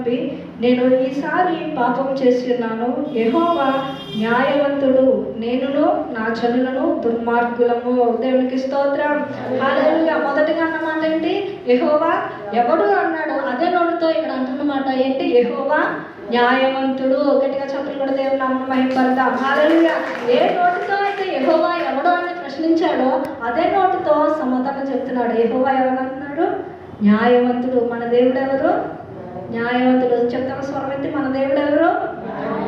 నమ్మి నేను ఈసారి పాపం చేసి ఉన్నాను, యెహోవా న్యాయవంతుడు, నేనును నా జనులను దుర్మార్గులము. దేవునికి స్తోత్రం. హల్లెలూయా. మొదటిగా అన్నమాట ఏంటి? యెహోవా ఎవడు అన్నాడు, అదే నోటితో ఇక్కడ అంటున్నమాట ఏంటి? యెహోవా న్యాయవంతుడు. గట్టిగా చప్పట్లు కూడా దేవుని నామమున మహిమపడదాం. హల్లెలూయా. ఏ నోటితో అయితే యెహోవా ఎవడు అని ప్రశ్నించాడో అదే నోటితో సమాధానం చెప్తున్నాడు. యెహోవా ఎవరంటున్నాడు? న్యాయవంతుడు. మన దేవుడు ఎవరు? న్యాయవంతుడు. చెప్తాం స్వరం ఎత్తి, మన దేవుడు ఎవరు?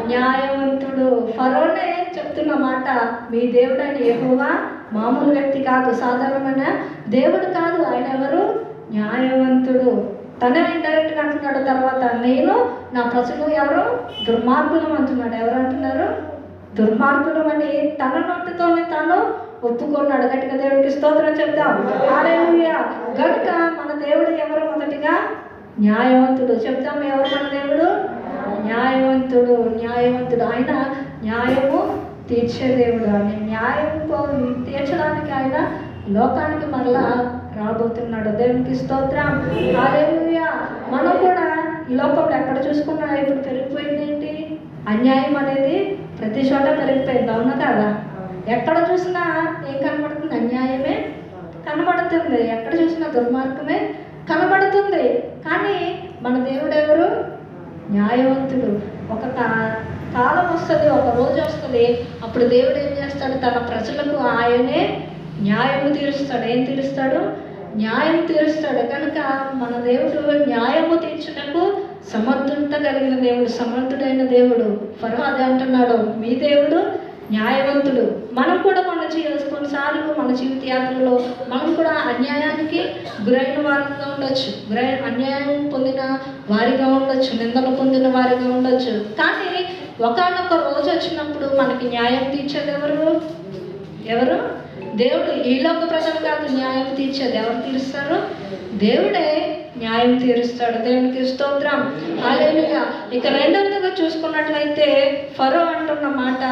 న్యాయవంతుడు. ఫరోనే చెప్తున్న మాట, మీ దేవుడైన యెహోవా మామూలు వ్యక్తి కాదు, సాధారణమైన దేవుడు కాదు, ఆయన ఎవరు? న్యాయవంతుడు. తనే ఇండైరెక్ట్గా అంటున్నాడు. తర్వాత నేను నా ప్రజలు ఎవరు? దుర్మార్గులం అంటున్నాడు. ఎవరు అంటున్నారు? దుర్మార్గులం అని తన నోటితోనే తాను ఒప్పుకున్నాడు. గట్టిగా దేవుడికి స్తోత్రం చెప్తాం. హల్లెలూయా. గనుక మన దేవుడు ఎవరు? మొదటిగా న్యాయవంతుడు. చెప్తాం, ఎవరు మన దేవుడు? న్యాయవంతుడు. న్యాయవంతుడు. ఆయన న్యాయము తీర్చే దేవుడు. ఆయన న్యాయం తీర్చడానికి ఆయన లోకానికి మరలా రాబోతున్నాడు. దేవునికి స్తోత్రం. హల్లెలూయా. మనం కూడా ఈ లోకంలో ఎక్కడ చూసుకున్నా ఇప్పుడు పెరిగిపోయింది ఏంటి? అన్యాయం అనేది ప్రతి చోట పెరిగిపోయింది. అవునా కాదా? ఎక్కడ చూసినా ఏం కనబడుతుంది? అన్యాయమే కనబడుతుంది. ఎక్కడ చూసినా దుర్మార్గమే కనబడుతుంది. కానీ మన దేవుడు ఎవరు? న్యాయవంతుడు. ఒక కాలం వస్తుంది, ఒక రోజు వస్తుంది, అప్పుడు దేవుడు ఏం చేస్తాడు? తన ప్రజలకు ఆయనే న్యాయము తీరుస్తాడు. ఏం తీరుస్తాడు? న్యాయం తీరుస్తాడు. కనుక మన దేవుడు న్యాయము తీర్చుటకు సమర్థత కలిగిన దేవుడు, సమర్థుడైన దేవుడు. ఫరో అదే అంటున్నాడు, మీ దేవుడు న్యాయవంతుడు. మనం కూడా కొన్నిసార్లు మన జీవిత యాత్రలో మనం కూడా అన్యాయానికి గురైన వారిగా ఉండొచ్చు, అన్యాయం పొందిన వారిగా ఉండొచ్చు, నిందలు పొందిన వారిగా ఉండొచ్చు. కానీ ఒకానొక రోజు వచ్చినప్పుడు మనకి న్యాయం తీర్చేది ఎవరు? దేవుడు. ఈలోక ప్రజలు కాదు న్యాయం తీర్చేది. ఎవరు తీరుస్తారు? దేవుడే న్యాయం తీరుస్తాడు. దేవునికి స్తోత్రం. హల్లెలూయా. ఇక రెండవదిగా చూసుకున్నట్లయితే ఫరో అంటున్న మాట,